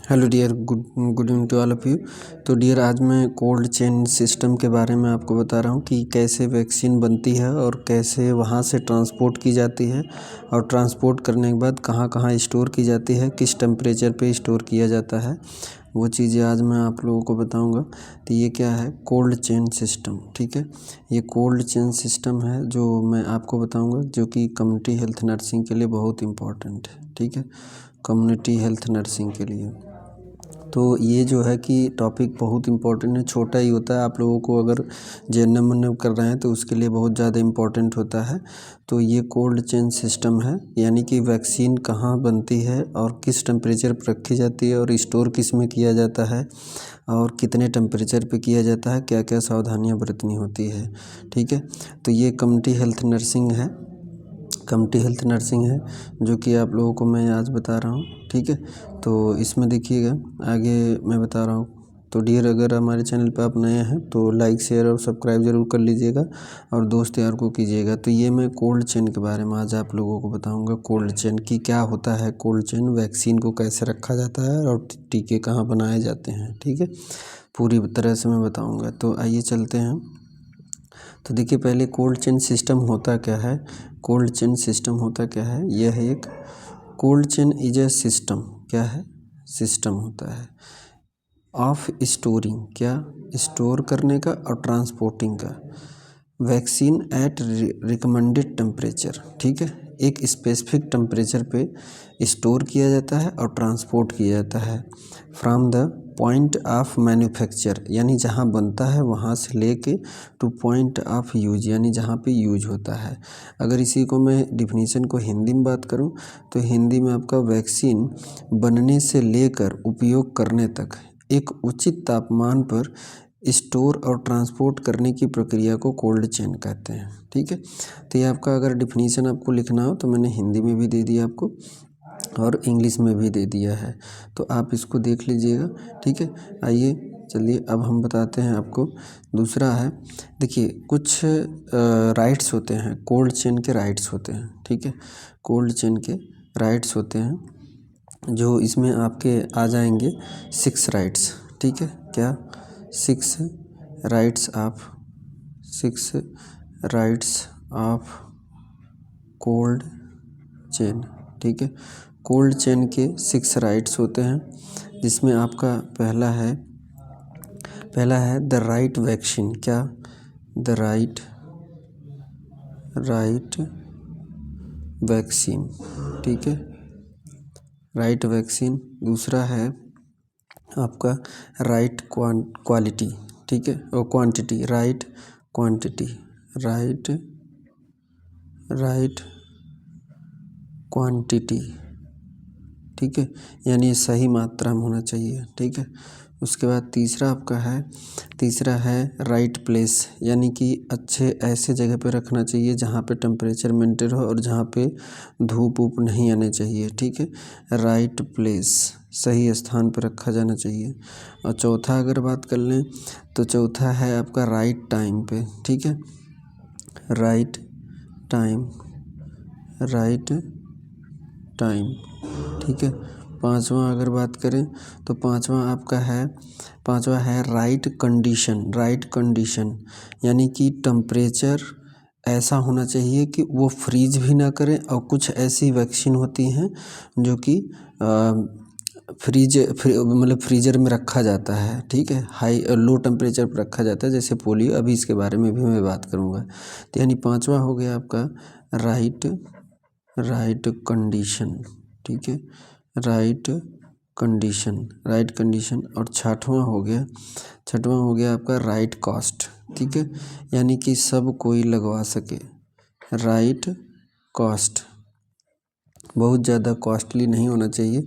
Hello dear, good good evening to all of you. तो dear, आज मैं cold chain system के बारे में आपको बता रहा हूँ कि कैसे वैक्सीन बनती है और कैसे वहाँ से ट्रांसपोर्ट की जाती है, और ट्रांसपोर्ट करने के बाद कहाँ कहाँ स्टोर की जाती है, किस टेम्परेचर पे स्टोर किया जाता है, वो चीज़ें आज मैं आप लोगों को बताऊंगा। तो ये क्या है? Cold chain system. ठीक है, ये कोल्ड चेन सिस्टम है जो मैं आपको बताऊंगा, जो कि कम्युनिटी हेल्थ नर्सिंग के लिए बहुत इम्पॉर्टेंट है। ठीक है, कम्युनिटी हेल्थ नर्सिंग के लिए तो ये जो है कि टॉपिक बहुत इम्पोर्टेंट है। छोटा ही होता है, आप लोगों को अगर जेएनएम कर रहे हैं तो उसके लिए बहुत ज़्यादा इम्पोर्टेंट होता है। तो ये कोल्ड चेन सिस्टम है, यानी कि वैक्सीन कहाँ बनती है और किस टेम्परेचर पर रखी जाती है और स्टोर किस में किया जाता है और कितने टेम्परेचर पे किया जाता है, क्या क्या सावधानियाँ बरतनी होती है। ठीक है, तो ये कम्युनिटी हेल्थ नर्सिंग है, कम्युनिटी हेल्थ नर्सिंग है जो कि आप लोगों को मैं आज बता रहा हूँ। ठीक है, तो इसमें देखिएगा, आगे मैं बता रहा हूँ। तो डियर, अगर हमारे चैनल पर आप नए हैं तो लाइक शेयर और सब्सक्राइब ज़रूर कर लीजिएगा और दोस्त यार को कीजिएगा। तो ये मैं कोल्ड चेन के बारे में आज आप लोगों को बताऊंगा। कोल्ड चेन की क्या होता है, कोल्ड चेन वैक्सीन को कैसे रखा जाता है और टीके कहाँ बनाए जाते हैं। ठीक है, पूरी तरह से मैं बताऊँगा। तो आइए चलते हैं। तो देखिए, पहले कोल्ड चेन सिस्टम होता क्या है। कोल्ड चेन सिस्टम होता क्या है, यह एक cold chain is a system. क्या है? सिस्टम होता है ऑफ स्टोरिंग, क्या स्टोर करने का और ट्रांसपोर्टिंग का वैक्सीन एट रिकमेंडेड टेम्परेचर। ठीक है, एक स्पेसिफिक टेम्परेचर पे स्टोर किया जाता है और ट्रांसपोर्ट किया जाता है from the point of manufacture, यानी जहाँ बनता है वहाँ से लेके टू पॉइंट ऑफ यूज, यानी जहाँ पे यूज होता है। अगर इसी को मैं डिफिनीशन को हिंदी में बात करूँ तो हिंदी में आपका वैक्सीन बनने से लेकर उपयोग करने तक एक उचित तापमान पर स्टोर और ट्रांसपोर्ट करने की प्रक्रिया को कोल्ड चेन कहते हैं। ठीक है, तो ये आपका अगर डिफिनीशन आपको लिखना हो तो मैंने हिंदी में भी दे दिया आपको और इंग्लिश में भी दे दिया है, तो आप इसको देख लीजिएगा। ठीक है, आइए चलिए अब हम बताते हैं आपको। दूसरा है, देखिए, कुछ राइट्स होते हैं, कोल्ड चेन के राइट्स होते हैं। ठीक है, कोल्ड चेन के राइट्स होते हैं जो इसमें आपके आ जाएंगे 6 राइट्स। ठीक है, क्या 6 rights of 6 rights of cold chain. ठीक है, कोल्ड चेन के 6 राइट्स होते हैं, जिसमें आपका पहला है द राइट वैक्सीन। क्या? The right vaccine. ठीक है, राइट वैक्सीन। दूसरा है आपका राइट क्वालिटी। ठीक है, और quantity, right quantity, right quantity. ठीक है, यानी सही मात्रा में होना चाहिए। ठीक है, उसके बाद तीसरा है राइट प्लेस, यानी कि अच्छे ऐसे जगह पे रखना चाहिए जहाँ पे टेम्परेचर मेंटेन हो और जहाँ पे धूप ऊप नहीं आने चाहिए। ठीक है, राइट प्लेस, सही स्थान पर रखा जाना चाहिए। और चौथा अगर बात कर लें तो चौथा है आपका राइट टाइम पे। ठीक है, राइट टाइम। ठीक है, पांचवा अगर बात करें तो पांचवा है राइट कंडीशन, यानी कि टेम्परेचर ऐसा होना चाहिए कि वो फ्रीज भी ना करें। और कुछ ऐसी वैक्सीन होती हैं जो कि मतलब फ्रीजर में रखा जाता है। ठीक है, हाई लो टेम्परेचर पर रखा जाता है, जैसे पोलियो। अभी इसके बारे में भी मैं बात करूँगा। तो यानी पांचवा हो गया आपका राइट कंडीशन। ठीक है, राइट कंडीशन। और छठवां हो गया आपका राइट कॉस्ट। ठीक है, यानी कि सब कोई लगवा सके। राइट कॉस्ट, बहुत ज़्यादा कॉस्टली नहीं होना चाहिए।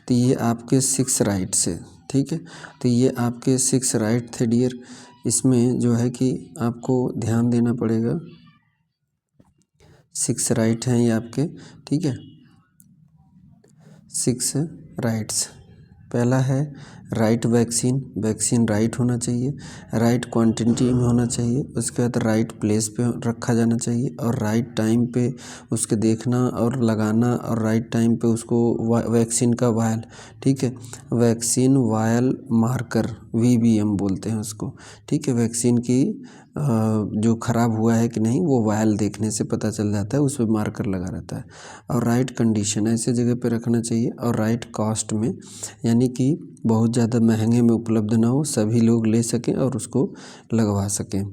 तो ये आपके 6 राइट्स है। ठीक है, तो ये आपके 6 राइट थे डियर। इसमें जो है कि आपको ध्यान देना पड़ेगा, 6 राइट हैं ये आपके। ठीक है, 6 राइट्स। पहला है राइट वैक्सीन, वैक्सीन राइट होना चाहिए, राइट क्वांटिटी में होना चाहिए, उसके बाद राइट प्लेस पे रखा जाना चाहिए और राइट टाइम पे उसके देखना और लगाना और राइट टाइम पे उसको वैक्सीन का वायल, ठीक है, वैक्सीन वायल मार्कर VVM बोलते हैं उसको, ठीक है। वैक्सीन की जो ख़राब हुआ है कि नहीं वो वायल देखने से पता चल जाता है, उस पर मार्कर लगा रहता है। और राइट कंडीशन ऐसे जगह पे रखना चाहिए और राइट कॉस्ट में, यानी कि बहुत ज़्यादा महंगे में उपलब्ध ना हो, सभी लोग ले सकें और उसको लगवा सकें।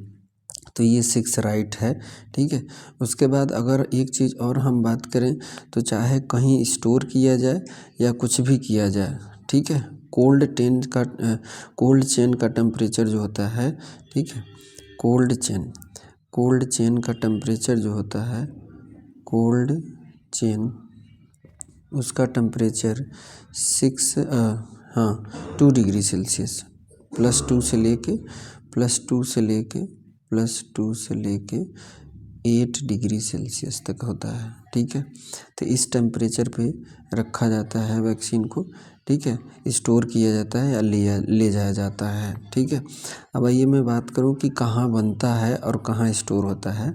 तो ये 6 राइट है, ठीक है। उसके बाद अगर एक चीज़ और हम बात करें तो चाहे कहीं स्टोर किया जाए या कुछ भी किया जाए, ठीक है, कोल्ड चेन का टेम्परेचर जो होता है, ठीक है, कोल्ड चेन का टेम्परेचर जो होता है, कोल्ड चेन उसका टेम्परेचर 2 डिग्री सेल्सियस +2 से लेके 8 डिग्री सेल्सियस तक होता है, ठीक है। तो इस टेम्परेचर पे रखा जाता है वैक्सीन को, ठीक है, स्टोर किया जाता है या ले जाया जाता है, ठीक है। अब आइए मैं बात करूँ कि कहाँ बनता है और कहाँ स्टोर होता है।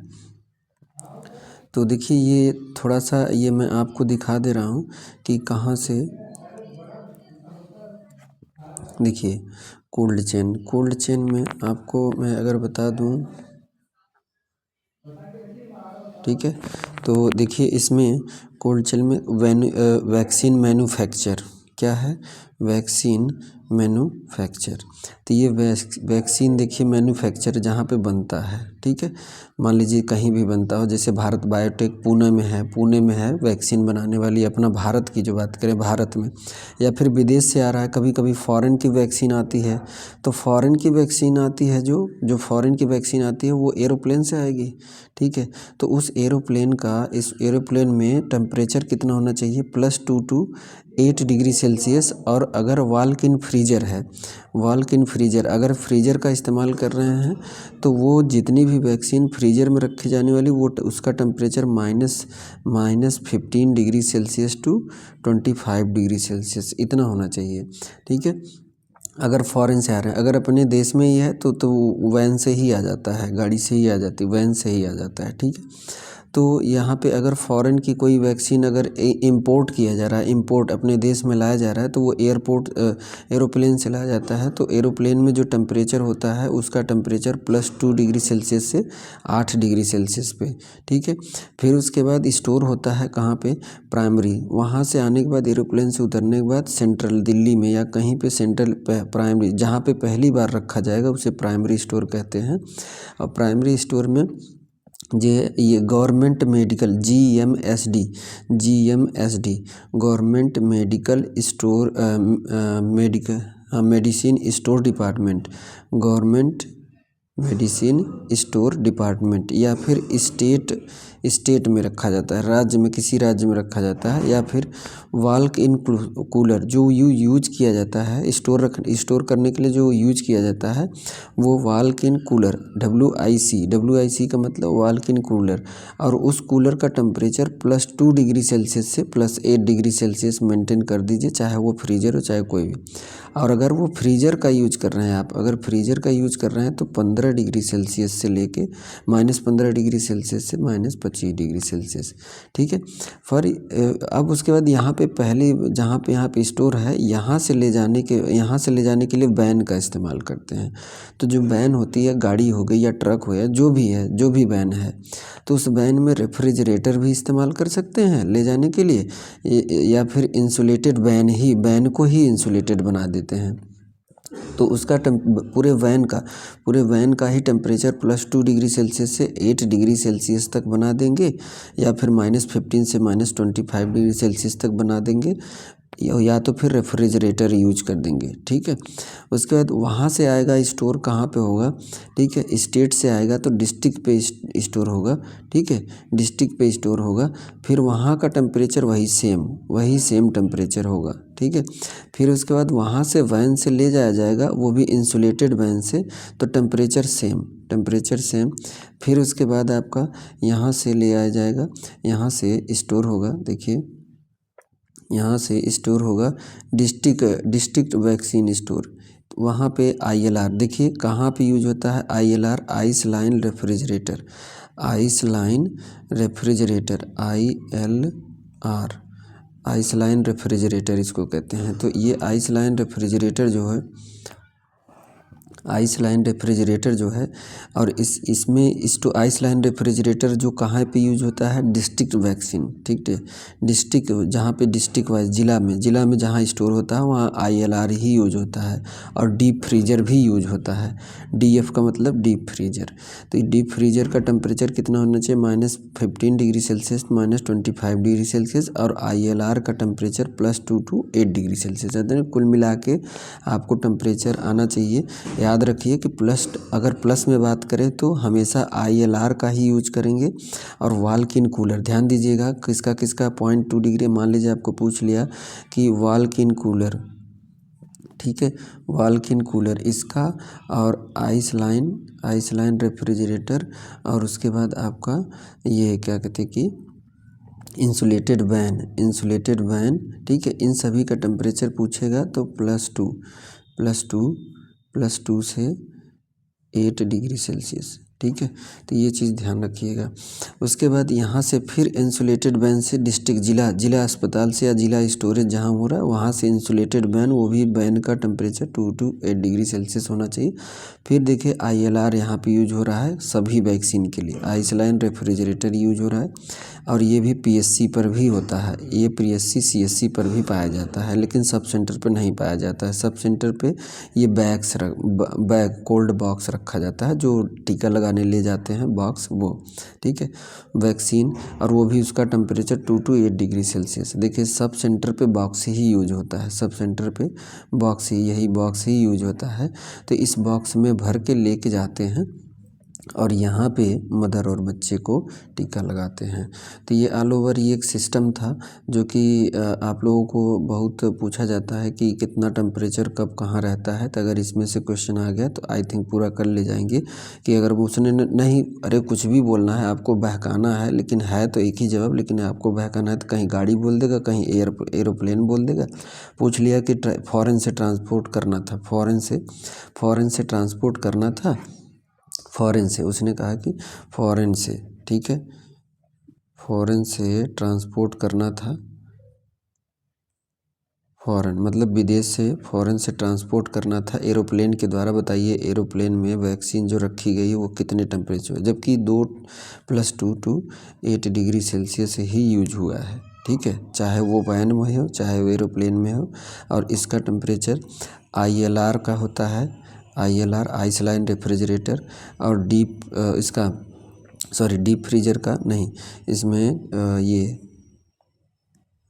तो देखिए ये थोड़ा सा ये मैं आपको दिखा दे रहा हूँ कि कहाँ से, देखिए कोल्ड चेन में आपको मैं अगर बता दूँ, ठीक है, तो देखिए इसमें कोल्ड चेन में वैक्सीन मैन्युफैक्चर क्या है, वैक्सीन मैन्युफैक्चर। तो ये वैक्सीन देखिए मैन्युफैक्चर जहाँ पे बनता है, ठीक है, मान लीजिए कहीं भी बनता हो, जैसे भारत बायोटेक पुणे में है वैक्सीन बनाने वाली, अपना भारत की जो बात करें भारत में, या फिर विदेश से आ रहा है, कभी कभी फॉरेन की वैक्सीन आती है, तो फॉरेन की वैक्सीन आती है जो फॉरेन की वैक्सीन आती है वो एरोप्लेन से आएगी, ठीक है। तो उस इस एरोप्लेन में टेम्परेचर कितना होना चाहिए, +2 to 8 डिग्री सेल्सियस। और अगर वॉल्क इन फ्रीजर अगर फ्रीजर का इस्तेमाल कर रहे हैं तो वो जितनी भी वैक्सीन फ्रीजर में रखी जाने वाली वो उसका temperature -15 degree Celsius to 25 degree Celsius इतना होना चाहिए, ठीक है। अगर फॉरेन से आ रहे हैं, अगर अपने देश में ही है तो वैन से ही आ जाता है, गाड़ी से ही आ जाती है, वैन से ही आ जाता है, ठीक है। तो यहाँ पे अगर फॉरेन की कोई वैक्सीन अगर इंपोर्ट किया जा रहा है, इंपोर्ट अपने देश में लाया जा रहा है, तो वो एरोप्लेन से लाया जाता है, तो एरोप्लेन में जो टेम्परेचर होता है उसका टेम्परेचर +2 डिग्री सेल्सियस से 8 डिग्री सेल्सियस पे, ठीक है। फिर उसके बाद स्टोर होता है कहाँ पे, प्राइमरी, वहाँ से आने के बाद एरोप्लेन से उतरने के बाद सेंट्रल दिल्ली में या कहीं पे सेंट्रल प्राइमरी जहाँ पे पहली बार रखा जाएगा उसे प्राइमरी स्टोर कहते हैं। और प्राइमरी स्टोर में ये government medical GMSD government medical store medicine store department, government medicine store department, या फिर स्टेट में रखा जाता है, राज्य में किसी राज्य में रखा जाता है, या फिर वॉल्क इन कूलर जो यूज किया जाता है स्टोर करने के लिए जो यूज किया जाता है वो वॉल्क इन कूलर WIC का मतलब वॉल्क इन कूलर। और उस कूलर का टेम्परेचर +2 डिग्री सेल्सियस से +8 डिग्री सेल्सियस मेंटेन कर दीजिए, चाहे वो फ्रीजर हो चाहे कोई भी। और अगर वो फ्रीजर का यूज कर रहे हैं आप, अगर फ्रीजर का यूज कर रहे हैं तो 15 डिग्री सेल्सियस से लेके -15 डिग्री सेल्सियस से -25 डिग्री सेल्सियस, ठीक है। अब उसके बाद यहाँ पे पहले जहाँ पे स्टोर है यहाँ से ले जाने के लिए वैन का इस्तेमाल करते हैं। तो जो वैन होती है, गाड़ी हो गई या ट्रक हो या जो भी वैन है, तो उस वैन में रेफ्रिजरेटर भी इस्तेमाल कर सकते हैं ले जाने के लिए, या फिर इंसुलेटेड वैन को ही इंसुलेटेड बना देते हैं। तो उसका पूरे वैन का ही टेम्परेचर +2 डिग्री सेल्सियस से 8 डिग्री सेल्सियस तक बना देंगे, या फिर -15 से -25 डिग्री सेल्सियस तक बना देंगे, या तो फिर रेफ्रिजरेटर यूज कर देंगे, ठीक है। उसके बाद वहाँ से आएगा स्टोर कहाँ पे होगा, ठीक है, स्टेट से आएगा तो डिस्ट्रिक्ट पे स्टोर होगा, ठीक है, डिस्ट्रिक्ट पे स्टोर होगा। फिर वहाँ का टेम्परेचर वही सेम टेम्परेचर होगा, ठीक है। फिर उसके बाद वहाँ से वैन से ले जाया जाएगा, वो भी इंसुलेटेड वैन से, तो टेम्परेचर सेम। फिर उसके बाद आपका यहाँ से ले आया जाएगा, यहाँ से स्टोर होगा, देखिए यहाँ से स्टोर होगा डिस्ट्रिक्ट वैक्सीन स्टोर, वहाँ पे ILR देखिए कहाँ पे यूज होता है। ILR ice line refrigerator, ice line refrigerator ILR ice line refrigerator इसको कहते हैं। तो ये आइस लाइन रेफ्रिजरेटर जो है, आइस लाइन रेफ्रिजरेटर जो है, और इसमें आइस लाइन रेफ्रिजरेटर जो कहाँ पे यूज होता है, डिस्ट्रिक्ट वैक्सीन, ठीक है। डिस्ट्रिक्ट जहाँ पे डिस्ट्रिक्ट वाइज जिला में जहाँ स्टोर होता है वहाँ ILR ही यूज होता है। और डीप फ्रीजर भी यूज होता है, DF का मतलब डीप फ्रीजर। तो डीप फ्रीजर का टेम्परेचर कितना होना चाहिए, -15 डिग्री सेल्सियस, -25 डिग्री सेल्सियस, और ILR का टेम्परेचर +2 to 8 डिग्री सेल्सियस। कुल मिला के आपको टेम्परेचर आना चाहिए। याद रखिए कि अगर प्लस में बात करें तो हमेशा ILR का ही यूज करेंगे। और वाल्क-इन कूलर ध्यान दीजिएगा, किसका 0.2 डिग्री, मान लीजिए आपको पूछ लिया कि वाल्क-इन कूलर, ठीक है, वाल्क-इन कूलर इसका, और आइस लाइन रेफ्रिजरेटर, और उसके बाद आपका ये क्या कहते हैं कि इंसुलेटेड वैन, ठीक है। इन सभी का टेम्परेचर पूछेगा तो +2 से 8 डिग्री सेल्सियस, ठीक है। तो ये चीज़ ध्यान रखिएगा। उसके बाद यहाँ से फिर इंसुलेटेड वैन से डिस्ट्रिक्ट जिला अस्पताल से या जिला स्टोरेज जहाँ हो रहा है वहाँ से इंसुलेटेड वैन, वो भी वैन का टेम्परेचर 2 to 8 डिग्री सेल्सियस होना चाहिए। फिर देखिए ILR यहाँ पे यूज हो रहा है सभी वैक्सीन के लिए, आइस लाइन रेफ्रिजरेटर यूज हो रहा है। और ये भी PSC पर भी होता है, ये PSC CSC पर भी पाया जाता है, लेकिन सब सेंटर पर नहीं पाया जाता है। सब सेंटर पे ये बैग कोल्ड बॉक्स रखा जाता है, जो टीका लगाने ले जाते हैं बॉक्स वो, ठीक है, वैक्सीन। और वो भी उसका टेम्परेचर 2 to 8 डिग्री सेल्सियस। देखिए सब सेंटर पे बॉक्स ही यूज होता है, सब सेंटर पे यही बॉक्स ही यूज होता है। तो इस बॉक्स में भर के लेके जाते हैं और यहाँ पे मदर और बच्चे को टीका लगाते हैं। तो ये ऑल ओवर ये एक सिस्टम था जो कि आप लोगों को बहुत पूछा जाता है कि कितना टेम्परेचर कब कहाँ रहता है। तो अगर इसमें से क्वेश्चन आ गया तो आई थिंक पूरा कर ले जाएंगे कि अगर उसने नहीं, अरे कुछ भी बोलना है, आपको बहकाना है, लेकिन है तो एक ही जवाब, लेकिन आपको बहकाना है तो कहीं गाड़ी बोल देगा, कहीं एरोप्लेन बोल देगा। पूछ लिया कि फॉरेन से ट्रांसपोर्ट करना था, फॉरेन से ट्रांसपोर्ट करना था, फॉरेन से, उसने कहा कि फॉरेन से, ठीक है, फॉरेन से ट्रांसपोर्ट करना था। फॉरेन मतलब विदेश से, फॉरेन से ट्रांसपोर्ट करना था एरोप्लेन के द्वारा। बताइए एरोप्लेन में वैक्सीन जो रखी गई वो कितने टेम्परेचर, जबकि 2 to 8 degree Celsius he use हुआ है, ठीक है, चाहे वो वैन में हो चाहे वो एरोप्लेन में हो। और इसका टेम्परेचर ILR का होता है, ILR आइस लाइन रेफ्रिजरेटर, और डीप फ्रीजर का नहीं, इसमें ये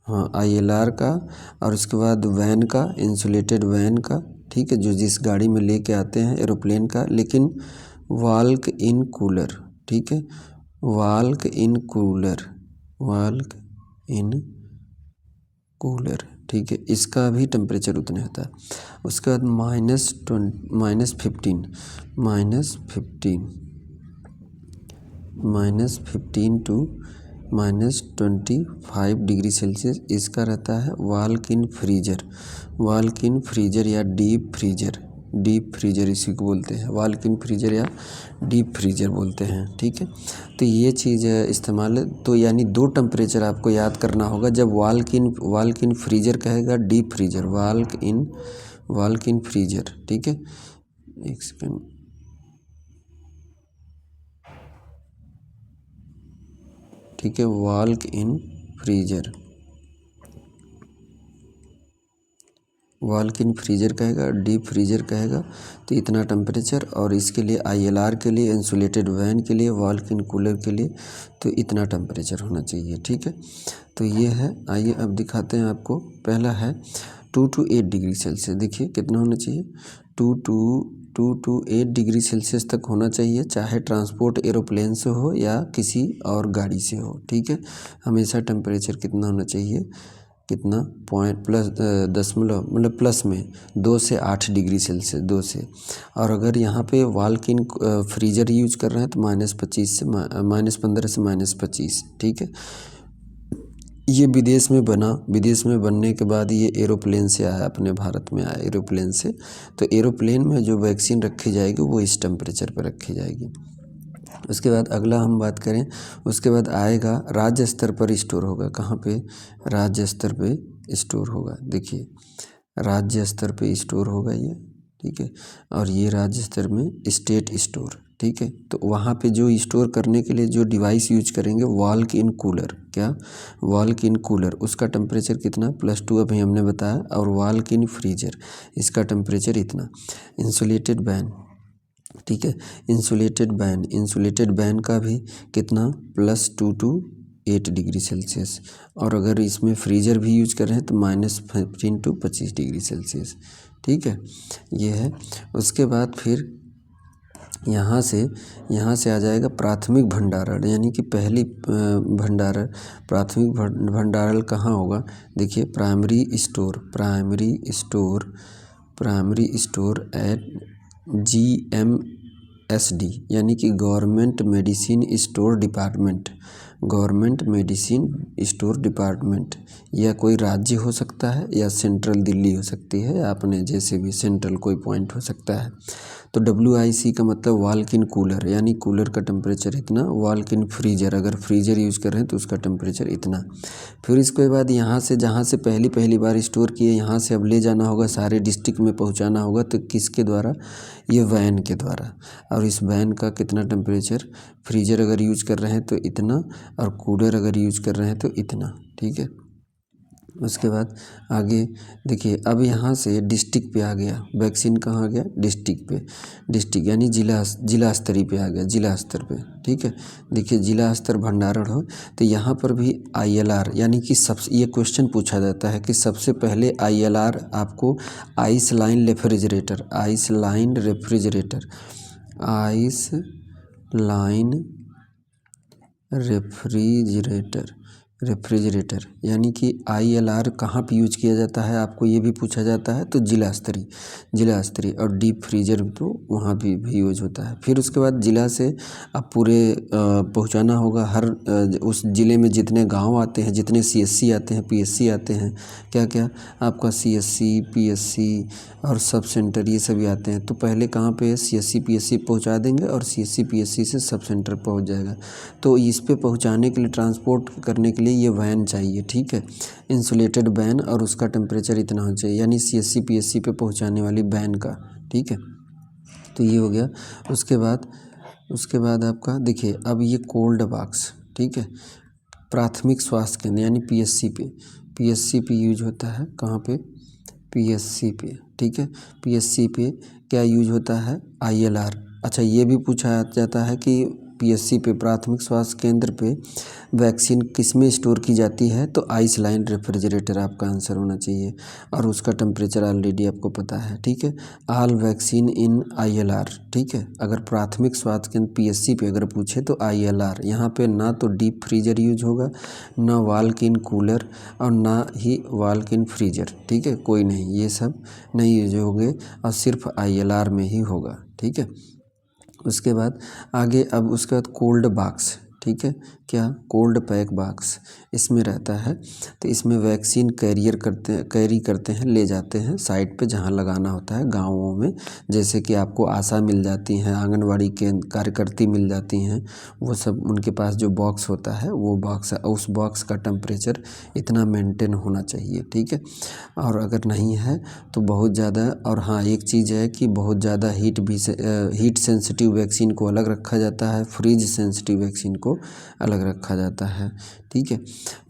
हाँ ILR का, और उसके बाद वैन का, इंसुलेटेड वैन का, ठीक है, जो जिस गाड़ी में लेके आते हैं एरोप्लेन का। लेकिन वाल्क इन कूलर, ठीक है, वाल्क इन कूलर, ठीक है, इसका भी टेम्परेचर उतने होता है। उसके बाद -15 to -25 डिग्री सेल्सियस इसका रहता है वाल्क इन फ्रीजर या डीप फ्रीजर इसी को बोलते हैं, वाल्क इन फ्रीजर या डीप फ्रीजर बोलते हैं, ठीक है। तो ये चीज़ इस्तेमाल है। तो यानी 2 टेम्परेचर आपको याद करना होगा जब वाल्क इन फ्रीजर कहेगा, डीप फ्रीजर, वाल्क इन फ्रीजर, ठीक है। एक सेकेंड, ठीक है, वाल्क इन फ्रीजर कहेगा, डीप फ्रीजर कहेगा, तो इतना टेम्परेचर। और इसके लिए ILR के लिए, इंसुलेटेड वैन के लिए, वाल्क इन कूलर के लिए तो इतना टेम्परेचर होना चाहिए, ठीक है। तो ये है, आइए अब दिखाते हैं आपको। पहला है 2 to 8 डिग्री सेल्सियस, देखिए कितना होना चाहिए, 2 to 8 डिग्री सेल्सियस तक होना चाहिए, चाहे ट्रांसपोर्ट एरोप्लेन से हो या किसी और गाड़ी से हो, ठीक है। हमेशा टेम्परेचर कितना होना चाहिए, कितना दशमलव मतलब प्लस में 2 से 8 डिग्री सेल्सियस, 2 से। और अगर यहाँ पे वाल्क इन फ्रीजर यूज कर रहे हैं तो -15 से -25, ठीक है। ये विदेश में बना, विदेश में बनने के बाद ये एरोप्लेन से आया, अपने भारत में आया एरोप्लेन से। तो एरोप्लेन में जो वैक्सीन रखी जाएगी वो इस टेम्परेचर पर रखी जाएगी। उसके बाद अगला हम बात करें, उसके बाद आएगा राज्य स्तर पर स्टोर होगा। कहाँ पे? राज्य स्तर पे स्टोर होगा। देखिए राज्य स्तर पे स्टोर होगा ये, ठीक है। और ये राज्य स्तर में स्टेट स्टोर, ठीक है। तो वहाँ पे जो स्टोर करने के लिए जो डिवाइस यूज करेंगे, वॉल्क इन कूलर। क्या? वॉल्क इन कूलर। उसका टेम्परेचर कितना? +2 अभी हमने बताया। और वॉल्क इन फ्रीजर, इसका टेम्परेचर इतना। इंसुलेटेड बैन, ठीक है। इंसुलेटेड बैन का भी कितना? +2 to 8 डिग्री सेल्सियस। और अगर इसमें फ्रीजर भी यूज कर रहे हैं तो -15 to 25 डिग्री सेल्सियस, ठीक है। ये है। उसके बाद फिर यहाँ से आ जाएगा प्राथमिक भंडारण, यानी कि पहली भंडारण। प्राथमिक भंडारण कहाँ होगा? देखिए प्राइमरी स्टोर एट GMSD, यानी कि गवर्नमेंट मेडिसिन स्टोर डिपार्टमेंट। या कोई राज्य हो सकता है या सेंट्रल दिल्ली हो सकती है, या अपने जैसे भी सेंट्रल कोई पॉइंट हो सकता है। तो WIC का मतलब वॉल्क इन कूलर, यानी कूलर का टेम्परेचर इतना। वॉल्क इन फ्रीजर, अगर फ्रीजर यूज़ कर रहे हैं तो उसका टेम्परेचर इतना। फिर इसके बाद यहाँ से जहाँ से पहली बार स्टोर किए, यहाँ से अब ले जाना होगा, सारे डिस्ट्रिक्ट में पहुँचाना होगा। तो किसके द्वारा? ये वैन के द्वारा। और इस वैन का कितना टेम्परेचर? फ्रीजर अगर यूज कर रहे हैं तो इतना, और कूलर अगर यूज कर रहे हैं तो इतना, ठीक है। उसके बाद आगे देखिए, अब यहाँ से डिस्ट्रिक्ट पे आ गया वैक्सीन। कहाँ आ गया? डिस्ट्रिक्ट यानी जिला स्तरीय पे आ गया, जिला स्तर पे, ठीक है। देखिए जिला स्तर भंडारण हो तो यहाँ पर भी ILR, यानी कि ये क्वेश्चन पूछा जाता है कि सबसे पहले ILR आपको आइस लाइन रेफ्रिजरेटर, यानी कि ILR कहाँ पे यूज किया जाता है, आपको ये भी पूछा जाता है। तो जिला स्तरीय। और डीप फ्रीजर तो वहाँ भी यूज होता है। फिर उसके बाद जिला से आप पूरे पहुँचाना होगा। हर उस ज़िले में जितने गांव आते हैं, जितने CSC आते हैं, PSC आते हैं, क्या आपका CSC PSC और सब सेंटर, ये सभी आते हैं। तो पहले कहाँ पे CSC PSC पहुँचा देंगे, और CSC PSC से सब सेंटर पहुँच जाएगा। तो इस पे पहुँचाने के लिए, ट्रांसपोर्ट करने के लिए ये वैन चाहिए, ठीक है। इंसुलेटेड वैन, और उसका टेम्परेचर इतना होना चाहिए, यानी CSC PSC पे पहुँचाने वाली वैन का, ठीक है। तो ये हो गया। उसके बाद आपका देखिए, अब ये कोल्ड बॉक्स, ठीक है। प्राथमिक स्वास्थ्य केंद्र यानी PSC पे यूज होता है। कहाँ पे? PSC पे, ठीक है। PSC पे क्या यूज होता है? ILR। अच्छा, ये भी पूछा जाता है कि PSC पे, प्राथमिक स्वास्थ्य केंद्र पे वैक्सीन किस में स्टोर की जाती है? तो आइस लाइन रेफ्रिजरेटर आपका आंसर होना चाहिए। और उसका टेम्परेचर ऑलरेडी आपको पता है, ठीक है। ऑल वैक्सीन इन ILR, ठीक है। अगर प्राथमिक स्वास्थ्य केंद्र PSC पे अगर पूछे तो ILR। यहाँ पे ना तो डीप फ्रीजर यूज होगा, ना वॉल्क इन कूलर, और ना ही वॉल्क इन फ्रीजर, ठीक है। कोई नहीं, ये सब नहीं यूज होंगे, और सिर्फ ILR में ही होगा, ठीक है। उसके बाद आगे, अब उसके बाद कोल्ड बॉक्स, ठीक है। क्या? कोल्ड पैक बॉक्स इसमें रहता है। तो इसमें वैक्सीन कैरी करते हैं, ले जाते हैं साइट पे जहाँ लगाना होता है गाँवों में। जैसे कि आपको आशा मिल जाती हैं, आंगनवाड़ी के कार्यकर्ती मिल जाती हैं, वो सब उनके पास जो बॉक्स होता है वो बॉक्स है, उस बॉक्स का टेम्परेचर इतना मेंटेन होना चाहिए, ठीक है। और अगर नहीं है तो बहुत ज़्यादा, और हाँ एक चीज़ है कि बहुत ज़्यादा हीट सेंसिटिव वैक्सीन को अलग रखा जाता है, फ्रीज सेंसिटिव वैक्सीन को अलग रखा जाता है, ठीक है।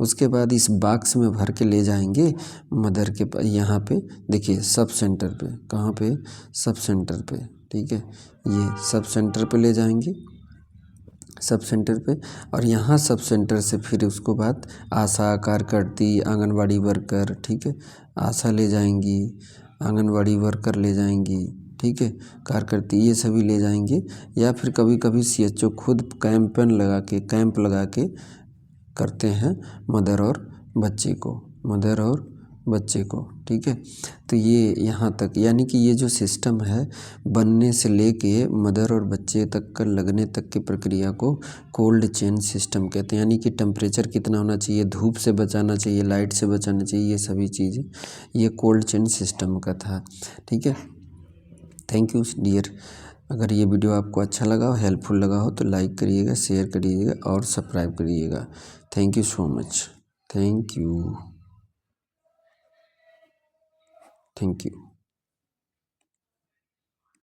उसके बाद इस बॉक्स में भर के ले जाएंगे मदर के यहाँ पे। देखिए सब सेंटर पे, कहाँ पे? सब सेंटर पे, ठीक है। ये सब सेंटर पे ले जाएंगे, सब सेंटर पे। और यहाँ सब सेंटर से फिर उसको बाद आशा कार्यकर्ती, आंगनवाड़ी वर्कर, ठीक है। आशा ले जाएंगी, आंगनवाड़ी वर्कर ले जाएंगी, ठीक है। कार्यकर्ती ये सभी ले जाएंगे। या फिर कभी कभी CHO खुद कैंप लगा के करते हैं मदर और बच्चे को। ठीक है, तो ये यहाँ तक, यानी कि ये जो सिस्टम है बनने से लेके मदर और बच्चे तक का लगने तक की प्रक्रिया को कोल्ड चेन सिस्टम कहते हैं। यानी कि टेम्परेचर कितना होना चाहिए, धूप से बचाना चाहिए, लाइट से बचाना चाहिए, ये सभी चीज़ें ये कोल्ड चेन सिस्टम का था। ठीक है, थैंक यू डियर। अगर ये वीडियो आपको अच्छा लगा हो, हेल्पफुल लगा हो तो लाइक करिएगा, शेयर करिएगा और सब्सक्राइब करिएगा। Thank you so much. Thank you.